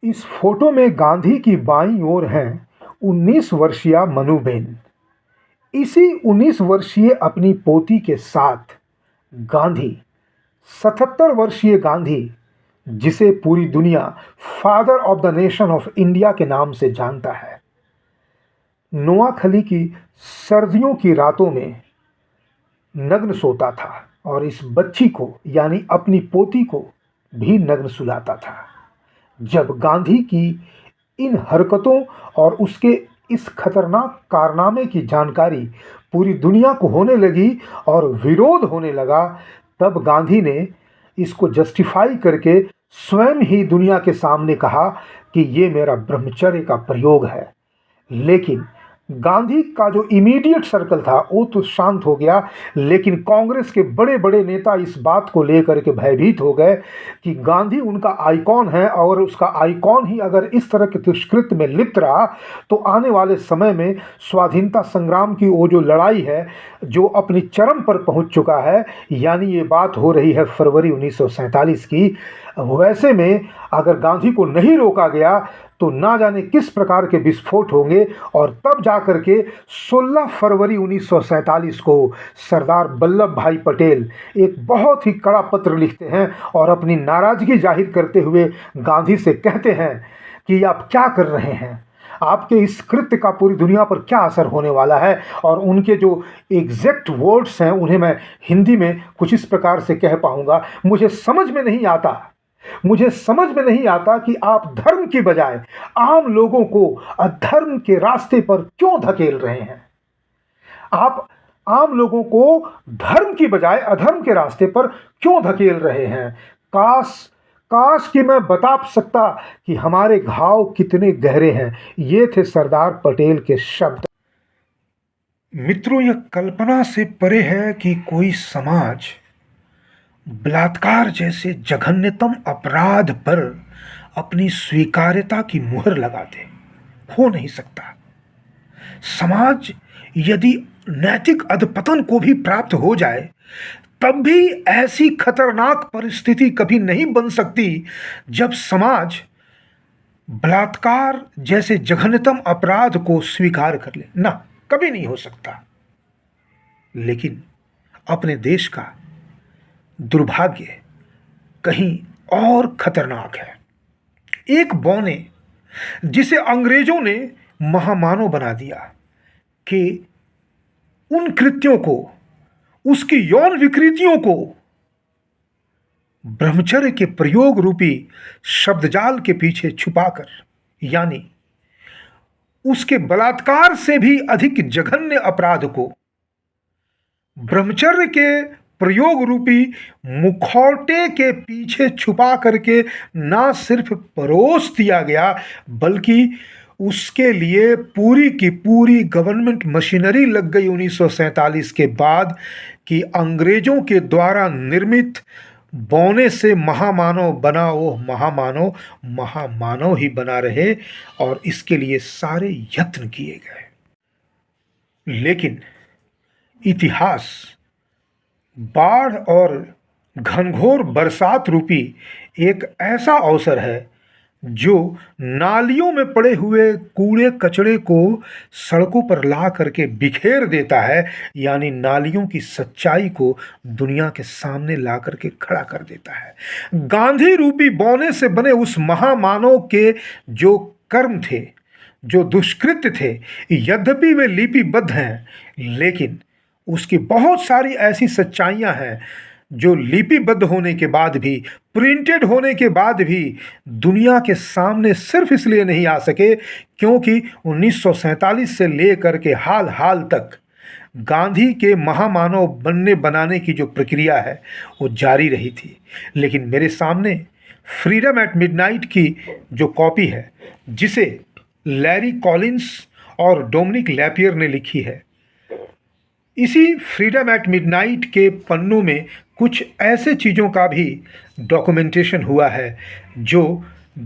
इस फोटो में गांधी की बाईं ओर हैं 19 वर्षीय मनुबेन। इसी 19 वर्षीय अपनी पोती के साथ गांधी, 77 वर्षीय गांधी, जिसे पूरी दुनिया father of the nation of India के नाम से जानता है, नोआखली की सर्दियों की रातों में नग्न सोता था और इस बच्ची को यानी अपनी पोती को भी नग्न सुलाता था। जब गांधी की इन हरकतों और उसके इस खतरनाक कारनामे की जानकारी पूरी दुनिया को होने लगी और विरोध होने लगा, तब गांधी ने इसको जस्टिफाई करके स्वयं ही दुनिया के सामने कहा कि ये मेरा ब्रह्मचर्य का प्रयोग है। लेकिन गांधी का जो इमीडिएट सर्कल था वो तो शांत हो गया, लेकिन कांग्रेस के बड़े बड़े नेता इस बात को लेकर के भयभीत हो गए कि गांधी उनका आइकॉन है और उसका आइकॉन ही अगर इस तरह के दुष्कृत्य में लिप्त रहा तो आने वाले समय में स्वाधीनता संग्राम की वो जो लड़ाई है जो अपनी चरम पर पहुंच चुका है, यानी ये बात हो रही है फरवरी 1947 की, वैसे में अगर गांधी को नहीं रोका गया तो ना जाने किस प्रकार के विस्फोट होंगे। और तब जाकर के 16 फरवरी 1947 को सरदार वल्लभ भाई पटेल एक बहुत ही कड़ा पत्र लिखते हैं और अपनी नाराजगी जाहिर करते हुए गांधी से कहते हैं कि आप क्या कर रहे हैं, आपके इस कृत्य का पूरी दुनिया पर क्या असर होने वाला है। और उनके जो एग्जैक्ट वर्ड्स हैं उन्हें मैं हिंदी में कुछ इस प्रकार से कह पाऊंगा, मुझे समझ में नहीं आता कि आप धर्म की बजाय आम लोगों को अधर्म के रास्ते पर क्यों धकेल रहे हैं। आप आम लोगों को धर्म की बजाय अधर्म के रास्ते पर क्यों धकेल रहे हैं। काश काश कि मैं बता सकता कि हमारे घाव कितने गहरे हैं। ये थे सरदार पटेल के शब्द। मित्रों, यह कल्पना से परे है कि कोई समाज बलात्कार जैसे जघन्यतम अपराध पर अपनी स्वीकार्यता की मुहर लगा दे। हो नहीं सकता। समाज यदि नैतिक अधपतन को भी प्राप्त हो जाए तब भी ऐसी खतरनाक परिस्थिति कभी नहीं बन सकती जब समाज बलात्कार जैसे जघन्यतम अपराध को स्वीकार कर ले। ना, कभी नहीं हो सकता। लेकिन अपने देश का दुर्भाग्य कहीं और खतरनाक है। एक बौने जिसे अंग्रेजों ने महामानव बना दिया कि उन कृत्यों को, उसकी यौन विकृतियों को ब्रह्मचर्य के प्रयोग रूपी शब्दजाल के पीछे छुपाकर, यानी उसके बलात्कार से भी अधिक जघन्य अपराध को ब्रह्मचर्य के प्रयोग रूपी मुखौटे के पीछे छुपा करके ना सिर्फ परोस दिया गया बल्कि उसके लिए पूरी की पूरी गवर्नमेंट मशीनरी लग गई 1947 के बाद कि अंग्रेजों के द्वारा निर्मित बौने से महामानव बना वो महामानव ही बना रहे और इसके लिए सारे यत्न किए गए। लेकिन इतिहास बाढ़ और घनघोर बरसात रूपी एक ऐसा अवसर है जो नालियों में पड़े हुए कूड़े कचरे को सड़कों पर ला करके बिखेर देता है, यानी नालियों की सच्चाई को दुनिया के सामने ला करके खड़ा कर देता है। गांधी रूपी बौने से बने उस महामानव के जो कर्म थे, जो दुष्कृत्य थे, यद्यपि वे लिपिबद्ध हैं लेकिन उसकी बहुत सारी ऐसी सच्चाइयां हैं जो लिपिबद्ध होने के बाद भी, प्रिंटेड होने के बाद भी दुनिया के सामने सिर्फ इसलिए नहीं आ सके क्योंकि 1947 से लेकर के हाल हाल तक गांधी के महामानव बनाने की जो प्रक्रिया है वो जारी रही थी। लेकिन मेरे सामने फ्रीडम एट मिडनाइट की जो कॉपी है, जिसे लैरी कॉलिंस और डोमिनिक लैपियर ने लिखी है, इसी फ्रीडम एट मिडनाइट के पन्नों में कुछ ऐसे चीज़ों का भी डॉक्यूमेंटेशन हुआ है जो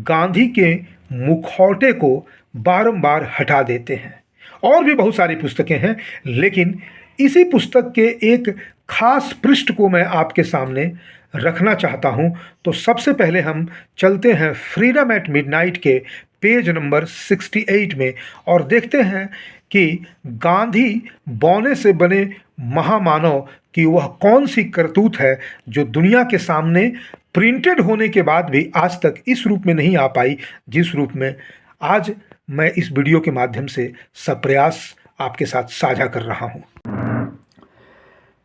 गांधी के मुखौटे को बारंबार हटा देते हैं। और भी बहुत सारी पुस्तकें हैं, लेकिन इसी पुस्तक के एक खास पृष्ठ को मैं आपके सामने रखना चाहता हूं, तो सबसे पहले हम चलते हैं फ्रीडम एट मिडनाइट के पेज नंबर 68 में और देखते हैं कि गांधी बौने से बने महामानव की वह कौन सी करतूत है जो दुनिया के सामने प्रिंटेड होने के बाद भी आज तक इस रूप में नहीं आ पाई जिस रूप में आज मैं इस वीडियो के माध्यम से सप्रयास आपके साथ साझा कर रहा हूं।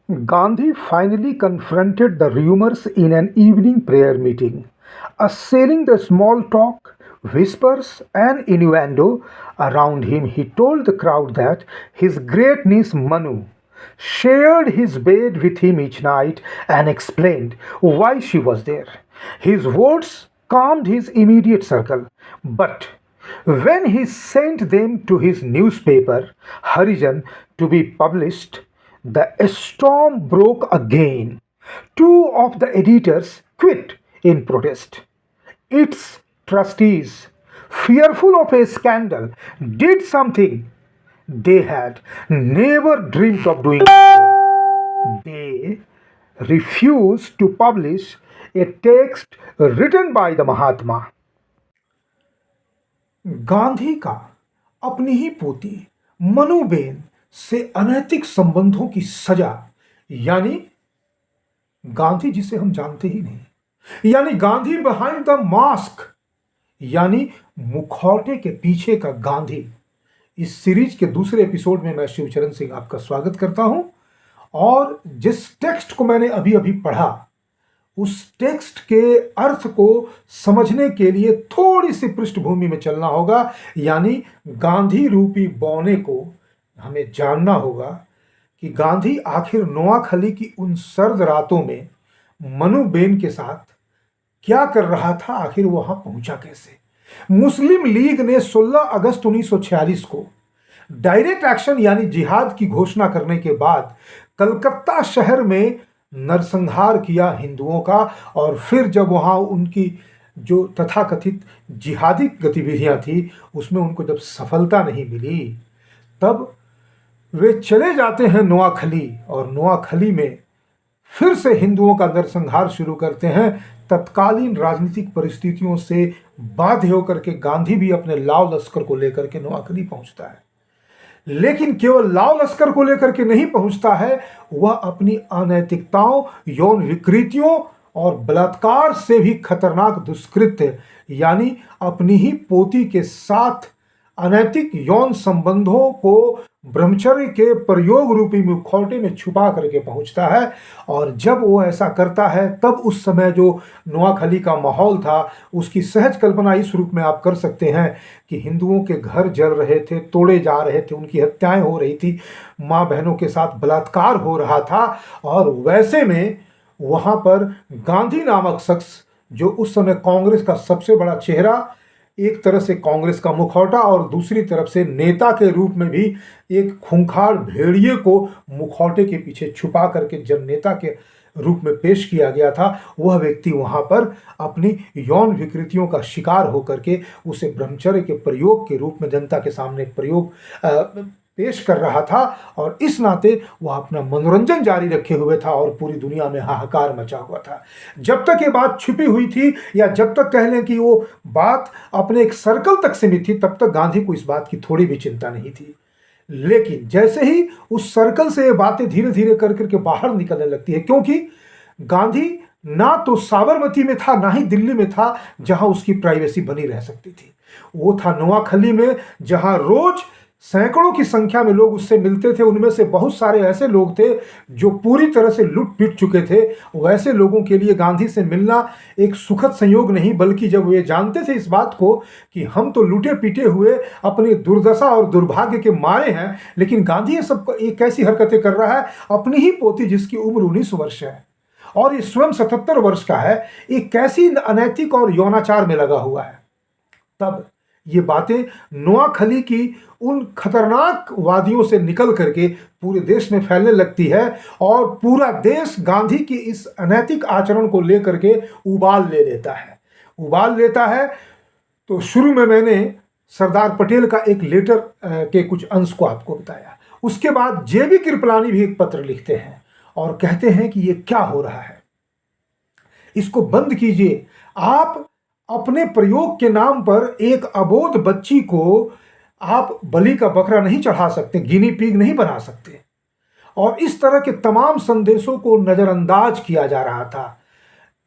Gandhi finally confronted the rumors in an evening prayer meeting, assailing the small talk, whispers, and innuendo around him. He told the crowd that his great niece Manu shared his bed with him each night and explained why she was there. His words calmed his immediate circle, but when he sent them to his newspaper, Harijan, to be published, the storm broke again. Two of the editors quit in protest. Its trustees, fearful of a scandal, did something they had never dreamt of doing before. They refused to publish a text written by the Mahatma. Gandhi का अपनी ही पोती मनुबेन से अनैतिक संबंधों की सजा, यानी गांधी जिसे हम जानते ही नहीं, यानी गांधी बिहाइंड द मास्क, यानी मुखौटे के पीछे का गांधी। इस सीरीज के दूसरे एपिसोड में मैं शिवचरण सिंह आपका स्वागत करता हूं और जिस टेक्स्ट को मैंने अभी अभी पढ़ा उस टेक्स्ट के अर्थ को समझने के लिए थोड़ी सी पृष्ठभूमि में चलना होगा, यानी गांधी रूपी बौने को हमें जानना होगा कि गांधी आखिर नोआखली की उन सर्द रातों में मनुबेन के साथ क्या कर रहा था, आखिर वहां पहुंचा कैसे। मुस्लिम लीग ने 16 अगस्त 1946 को डायरेक्ट एक्शन यानी जिहाद की घोषणा करने के बाद कलकत्ता शहर में नरसंहार किया हिंदुओं का, और फिर जब वहाँ उनकी जो तथाकथित जिहादी गतिविधियां थी उसमें उनको जब सफलता नहीं मिली, तब वे चले जाते हैं नोआखली और नोआखली में फिर से हिंदुओं का नरसंहार शुरू करते हैं। तत्कालीन राजनीतिक परिस्थितियों से बाध्य होकर के गांधी भी अपने लाव लश्कर को लेकर के नोआखली पहुंचता है, लेकिन केवल लाव लश्कर को लेकर के नहीं पहुंचता है, वह अपनी अनैतिकताओं, यौन विकृतियों और बलात्कार से भी खतरनाक दुष्कृत्य यानी अपनी ही पोती के साथ अनैतिक यौन संबंधों को ब्रह्मचर्य के प्रयोग रूपी मुखौटे में छुपा करके पहुंचता है। और जब वो ऐसा करता है तब उस समय जो नोआखली का माहौल था उसकी सहज कल्पना इस रूप में आप कर सकते हैं कि हिंदुओं के घर जल रहे थे, तोड़े जा रहे थे, उनकी हत्याएं हो रही थी, माँ बहनों के साथ बलात्कार हो रहा था, और वैसे में वहाँ पर गांधी नामक शख्स जो उस समय कांग्रेस का सबसे बड़ा चेहरा, एक तरह से कांग्रेस का मुखौटा और दूसरी तरफ से नेता के रूप में भी एक खूंखार भेड़िए को मुखौटे के पीछे छुपा करके जब नेता के रूप में पेश किया गया था, वह व्यक्ति वहां पर अपनी यौन विकृतियों का शिकार होकर के उसे ब्रह्मचर्य के प्रयोग के रूप में जनता के सामने पेश कर रहा था, और इस नाते वह अपना मनोरंजन जारी रखे हुए था और पूरी दुनिया में हाहाकार मचा हुआ था। जब तक ये बात छिपी हुई थी या जब तक कह लें कि वो बात अपने एक सर्कल तक सीमित थी, तब तक गांधी को इस बात की थोड़ी भी चिंता नहीं थी। लेकिन जैसे ही उस सर्कल से ये बातें धीरे धीरे कर करके बाहर निकलने लगती है, क्योंकि गांधी ना तो साबरमती में था ना ही दिल्ली में था जहां उसकी प्राइवेसी बनी रह सकती थी, वो था नोआखली में जहां रोज सैकड़ों की संख्या में लोग उससे मिलते थे। उनमें से बहुत सारे ऐसे लोग थे जो पूरी तरह से लुट पिट चुके थे। वैसे लोगों के लिए गांधी से मिलना एक सुखद संयोग नहीं, बल्कि जब वे जानते थे इस बात को कि हम तो लुटे पिटे हुए अपनी दुर्दशा और दुर्भाग्य के मारे हैं, लेकिन गांधी ये सब एक ऐसी हरकतें कर रहा है, अपनी ही पोती जिसकी उम्र 19 वर्ष है और ये स्वयं 77 वर्ष का है, एक कैसी अनैतिक और यौनाचार में लगा हुआ है। तब ये बातें नोआखली की उन खतरनाक वादियों से निकल करके पूरे देश में फैलने लगती है और पूरा देश गांधी की इस अनैतिक आचरण को लेकर के उबाल लेता है। तो शुरू में मैंने सरदार पटेल का एक लेटर के कुछ अंश को आपको बताया। उसके बाद जेबी कृपलानी भी एक पत्र लिखते हैं और कहते हैं कि ये क्या हो रहा है। इसको बंद कीजिए। आप अपने प्रयोग के नाम पर एक अबोध बच्ची को आप बलि का बकरा नहीं चढ़ा सकते, गिनी पिग नहीं बना सकते। और इस तरह के तमाम संदेशों को नजरअंदाज किया जा रहा था।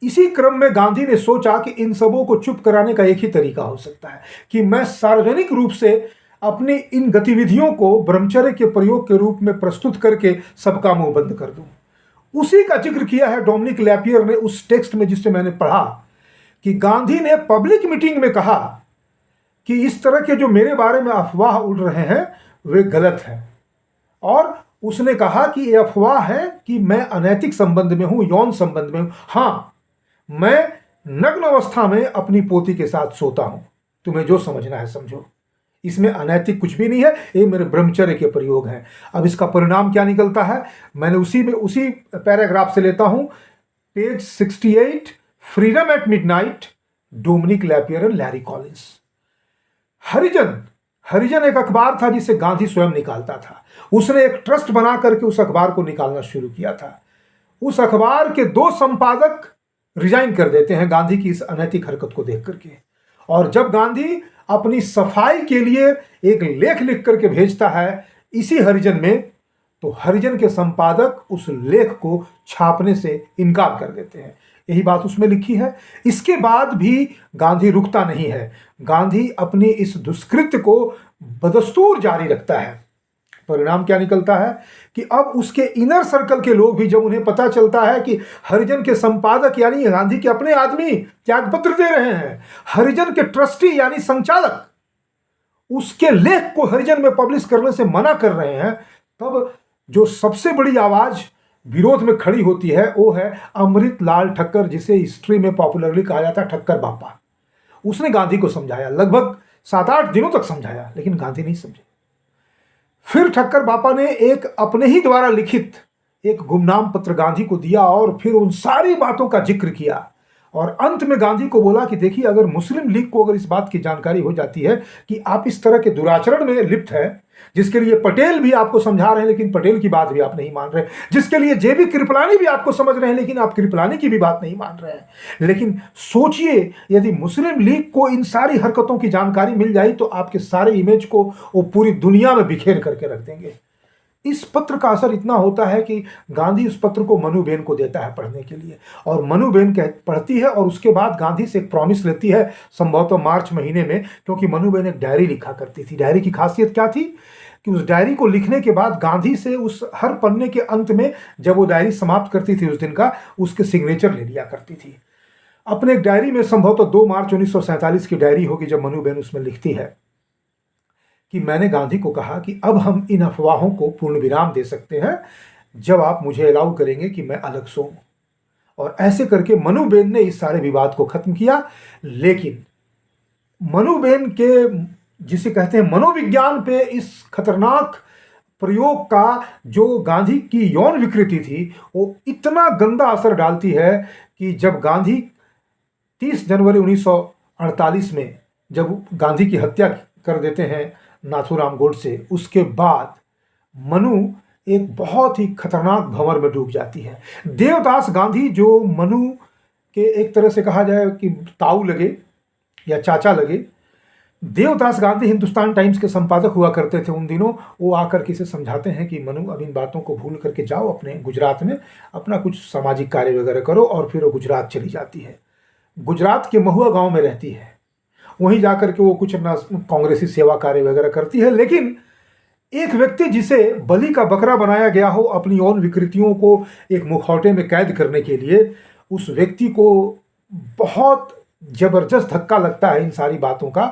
इसी क्रम में गांधी ने सोचा कि इन सबों को चुप कराने का एक ही तरीका हो सकता है कि मैं सार्वजनिक रूप से अपनी इन गतिविधियों को ब्रह्मचर्य के प्रयोग के रूप में प्रस्तुत करके सबका मुंह बंद कर दूं। उसी का जिक्र किया है डोमिनिक लैपियर ने उस टेक्स्ट में जिससे मैंने पढ़ा कि गांधी ने पब्लिक मीटिंग में कहा कि इस तरह के जो मेरे बारे में अफवाह उड़ रहे हैं वे गलत हैं। और उसने कहा कि ये अफवाह है कि मैं अनैतिक संबंध में हूं, यौन संबंध में हूं। हाँ, मैं नग्न अवस्था में अपनी पोती के साथ सोता हूं, तुम्हें जो समझना है समझो, इसमें अनैतिक कुछ भी नहीं है, ये मेरे ब्रह्मचर्य के प्रयोग हैं। अब इसका परिणाम क्या निकलता है, मैंने उसी पैराग्राफ से लेता हूं, page 68, Freedom at Midnight, Dominique Lapierre and Larry Collins. Harijan एक अखबार था जिसे गांधी स्वयं निकालता था। उसने एक ट्रस्ट बना करके उस अखबार को निकालना शुरू किया था। उस अखबार के 2 संपादक रिजाइन कर देते हैं गांधी की इस अनैतिक हरकत को देख करके। और जब गांधी अपनी सफाई के लिए एक लेख लिख करके भेजता है इसी हरिजन में, तो हरिजन के संपादक उस लेख को छापने से इनकार कर देते हैं। यही बात उसमें लिखी है। इसके बाद भी गांधी रुकता नहीं है। गांधी अपनी इस दुष्कृत्य को बदस्तूर जारी रखता है। परिणाम क्या निकलता है कि अब उसके इनर सर्कल के लोग भी, जब उन्हें पता चलता है कि हरिजन के संपादक यानी गांधी के अपने आदमी त्यागपत्र दे रहे हैं, हरिजन के ट्रस्टी यानी संचालक उसके लेख को हरिजन में पब्लिश करने से मना कर रहे हैं, तब जो सबसे बड़ी आवाज विरोध में खड़ी होती है वो है अमृतलाल ठक्कर, जिसे हिस्ट्री में पॉपुलरली कहा जाता है ठक्कर बापा। उसने गांधी को समझाया, लगभग 7-8 दिनों तक समझाया, लेकिन गांधी नहीं समझे। फिर ठक्कर बापा ने एक अपने ही द्वारा लिखित एक गुमनाम पत्र गांधी को दिया और फिर उन सारी बातों का जिक्र किया। और अंत में गांधी को बोला कि देखिए, अगर मुस्लिम लीग को अगर इस बात की जानकारी हो जाती है कि आप इस तरह के दुराचरण में लिप्त हैं, जिसके लिए पटेल भी आपको समझा रहे हैं लेकिन पटेल की बात भी आप नहीं मान रहे, जिसके लिए जेबी कृपलानी भी आपको समझ रहे हैं लेकिन आप कृपलानी की भी बात नहीं मान रहे हैं, लेकिन सोचिए यदि मुस्लिम लीग को इन सारी हरकतों की जानकारी मिल जाए तो आपके सारे इमेज को वो पूरी दुनिया में बिखेर करके रख देंगे। इस पत्र का असर इतना होता है कि गांधी उस पत्र को मनुबेन को देता है पढ़ने के लिए, और मनुबेन पढ़ती है और उसके बाद गांधी से एक प्रॉमिस लेती है, संभवतः मार्च महीने में, क्योंकि मनुबेन एक डायरी लिखा करती थी। डायरी की खासियत क्या थी कि उस डायरी को लिखने के बाद गांधी से उस हर पन्ने के अंत में जब वो डायरी समाप्त करती थी उस दिन का, उसके सिग्नेचर ले लिया करती थी। अपने एक डायरी में, संभवतः 2 मार्च 1947 की डायरी होगी जब मनुबेन उसमें लिखती है कि मैंने गांधी को कहा कि अब हम इन अफवाहों को पूर्ण विराम दे सकते हैं जब आप मुझे अलाउ करेंगे कि मैं अलग सोऊं। और ऐसे करके मनुबेन ने इस सारे विवाद को खत्म किया। लेकिन मनुबेन के, जिसे कहते हैं मनोविज्ञान पे, इस खतरनाक प्रयोग का जो गांधी की यौन विकृति थी वो इतना गंदा असर डालती है कि जब गांधी 30 जनवरी 1948 में जब गांधी की हत्या कर देते हैं नाथूराम गोडसे, उसके बाद मनु एक बहुत ही खतरनाक भंवर में डूब जाती है। देवदास गांधी, जो मनु के एक तरह से कहा जाए कि ताऊ लगे या चाचा लगे, देवदास गांधी हिंदुस्तान टाइम्स के संपादक हुआ करते थे उन दिनों। वो आकर के इसे समझाते हैं कि मनु, अब इन बातों को भूल करके जाओ, अपने गुजरात में अपना कुछ सामाजिक कार्य वगैरह करो। और फिर वो गुजरात चली जाती है। गुजरात के महुआ गांव में रहती है, वहीं जाकर के वो कुछ अपना कांग्रेसी सेवा कार्य वगैरह करती है। लेकिन एक व्यक्ति जिसे बलि का बकरा बनाया गया हो अपनी यौन विकृतियों को एक मुखौटे में कैद करने के लिए, उस व्यक्ति को बहुत जबरदस्त धक्का लगता है इन सारी बातों का,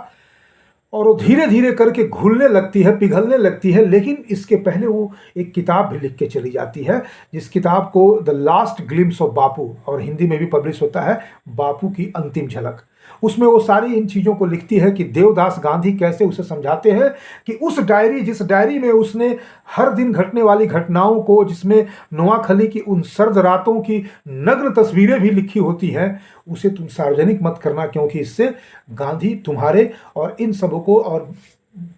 और वो धीरे धीरे करके घुलने लगती है, पिघलने लगती है। लेकिन इसके पहले वो एक किताब भी लिख के चली जाती है, जिस किताब को द लास्ट ग्लिम्स ऑफ बापू, और हिंदी में भी पब्लिश होता है, बापू की अंतिम झलक। उसमें वो सारी इन चीज़ों को लिखती है कि देवदास गांधी कैसे उसे समझाते हैं कि उस डायरी, जिस डायरी में उसने हर दिन घटने वाली घटनाओं को, जिसमें नोआखली की उन सर्द रातों की नग्न तस्वीरें भी लिखी होती हैं, उसे तुम सार्वजनिक मत करना, क्योंकि इससे गांधी तुम्हारे और इन सबों को और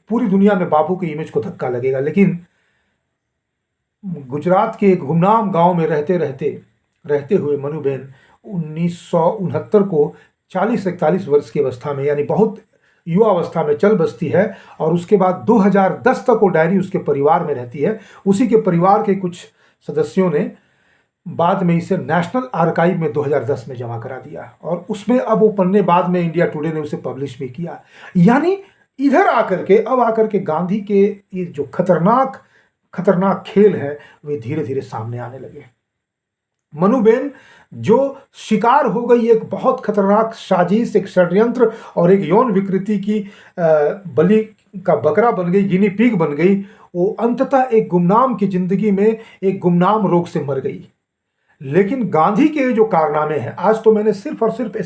पूरी दुनिया में बापू की इमेज को धक्का लगेगा। लेकिन गुजरात के एक गुमनाम गांव में रहते हुए मनुबेन 1969 को 40-41 वर्ष की अवस्था में, यानी बहुत युवा अवस्था में चल बसती है। और उसके बाद 2010 तक वो डायरी उसके परिवार में रहती है। उसी के परिवार के कुछ सदस्यों ने बाद में इसे नेशनल आर्काइव में 2010 में जमा करा दिया, और उसमें अब वो पन्ने बाद में इंडिया टुडे ने उसे पब्लिश भी किया। यानी इधर आकर के गांधी के ये जो खतरनाक खतरनाक खेल है वे धीरे धीरे सामने आने लगे। मनुबेन जो शिकार हो गई एक बहुत खतरनाक साजिश, एक षड्यंत्र और एक यौन विकृति की बलि का बकरा बन गई, गिनी पिग बन गई, वो अंततः एक गुमनाम की जिंदगी में एक गुमनाम रोग से मर गई। लेकिन गांधी के जो कारनामे हैं, आज तो मैंने सिर्फ और सिर्फ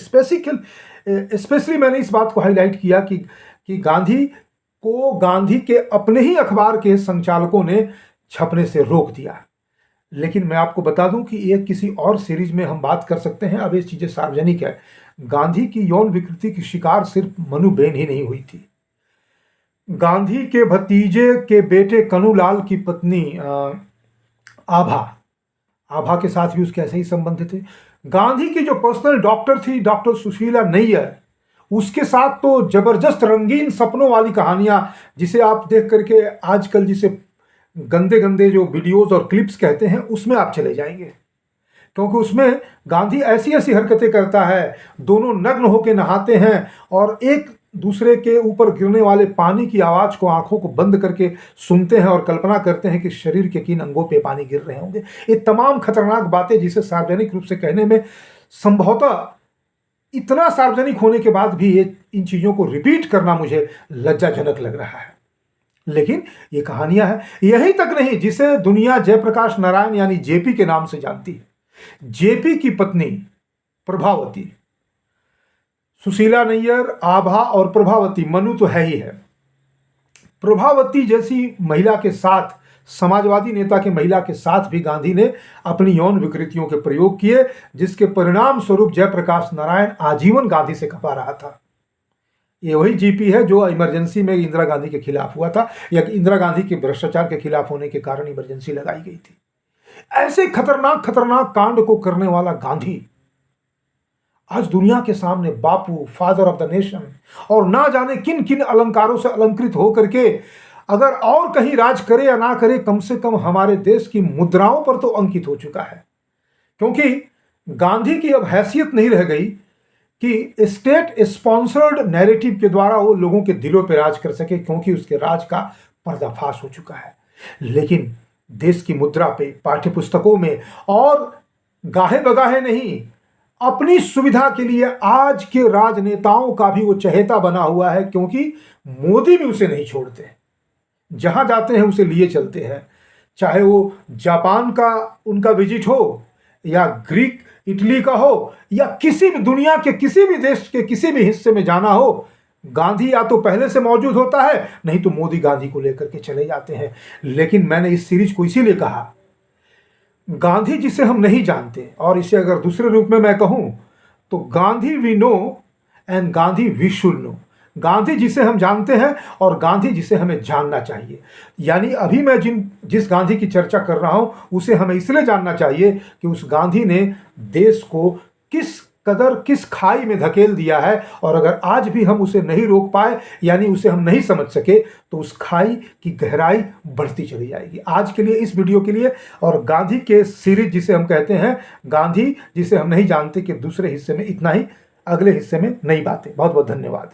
स्पेशली मैंने इस बात को हाईलाइट किया कि गांधी के अपने ही अखबार के संचालकों ने छपने से रोक दिया। लेकिन मैं आपको बता दूं कि एक किसी और सीरीज में हम बात कर सकते हैं, अब ये चीजें सार्वजनिक है। गांधी की यौन विकृति की शिकार सिर्फ मनुबेन ही नहीं हुई थी। गांधी के भतीजे के बेटे कन्हूलाल की पत्नी आभा के साथ भी उसके ऐसे ही संबंध थे। गांधी की जो पर्सनल डॉक्टर थी, डॉक्टर सुशीला नैयर, उसके साथ तो जबरदस्त रंगीन सपनों वाली कहानियां, जिसे आप देख करके आजकल जिसे गंदे गंदे जो वीडियोस और क्लिप्स कहते हैं, उसमें आप चले जाएंगे। क्योंकि उसमें गांधी ऐसी ऐसी हरकतें करता है, दोनों नग्न होकर नहाते हैं और एक दूसरे के ऊपर गिरने वाले पानी की आवाज को आंखों को बंद करके सुनते हैं और कल्पना करते हैं कि शरीर के किन अंगों पे पानी गिर रहे होंगे। ये तमाम खतरनाक बातें जिसे सार्वजनिक रूप से कहने में संभवतः इतना सार्वजनिक होने के बाद भी ये इन चीजों को रिपीट करना मुझे लज्जाजनक लग रहा है। लेकिन ये कहानियां हैं। यही तक नहीं, जिसे दुनिया जयप्रकाश नारायण यानी जेपी के नाम से जानती है, जेपी की पत्नी प्रभावती, सुशीला नैयर, आभा और प्रभावती, मनु तो है ही है। प्रभावती जैसी महिला के साथ, समाजवादी नेता के महिला के साथ भी गांधी ने अपनी यौन विकृतियों के प्रयोग किए, जिसके परिणाम स्वरूप जयप्रकाश नारायण आजीवन गांधी से खपा रहा था। ये वही जीपी है जो इमरजेंसी में इंदिरा गांधी के खिलाफ हुआ था, या इंदिरा गांधी के भ्रष्टाचार के खिलाफ होने के कारण इमरजेंसी लगाई गई थी। ऐसे खतरनाक खतरनाक कांड को करने वाला गांधी आज दुनिया के सामने बापू, फादर ऑफ द नेशन, और ना जाने किन किन अलंकारों से अलंकृत होकर के अगर और कहीं राज करे या ना करे, कम से कम हमारे देश की मुद्राओं पर तो अंकित हो चुका है। क्योंकि गांधी की अब हैसियत नहीं रह गई कि स्टेट स्पॉन्सर्ड नैरेटिव के द्वारा वो लोगों के दिलों पर राज कर सके, क्योंकि उसके राज का पर्दाफाश हो चुका है। लेकिन देश की मुद्रा पे, पाठ्यपुस्तकों में और गाहे बगाहे नहीं, अपनी सुविधा के लिए आज के राजनेताओं का भी वो चहेता बना हुआ है, क्योंकि मोदी भी उसे नहीं छोड़ते। जहां जाते हैं उसे लिए चलते हैं, चाहे वो जापान का उनका विजिट हो, या ग्रीक इटली का हो, या किसी भी दुनिया के किसी भी देश के किसी भी हिस्से में जाना हो, गांधी या तो पहले से मौजूद होता है, नहीं तो मोदी गांधी को लेकर के चले जाते हैं। लेकिन मैंने इस सीरीज को इसीलिए कहा, गांधी जिसे हम नहीं जानते, और इसे अगर दूसरे रूप में मैं कहूं तो Gandhi we know and Gandhi we should know. Gandhi जिसे हम जानते हैं और गांधी जिसे हमें जानना चाहिए। यानी अभी मैं जिस गांधी की चर्चा कर रहा हूं, उसे हमें इसलिए जानना चाहिए कि उस गांधी ने देश को किस खाई में धकेल दिया है, और अगर आज भी हम उसे नहीं रोक पाए, यानी उसे हम नहीं समझ सके, तो उस खाई की गहराई बढ़ती चली जाएगी। आज के लिए, इस वीडियो के लिए, और गांधी के सीरीज जिसे हम कहते हैं गांधी जिसे हम नहीं जानते के दूसरे हिस्से में इतना ही। अगले हिस्से में नई बातें। बहुत बहुत धन्यवाद।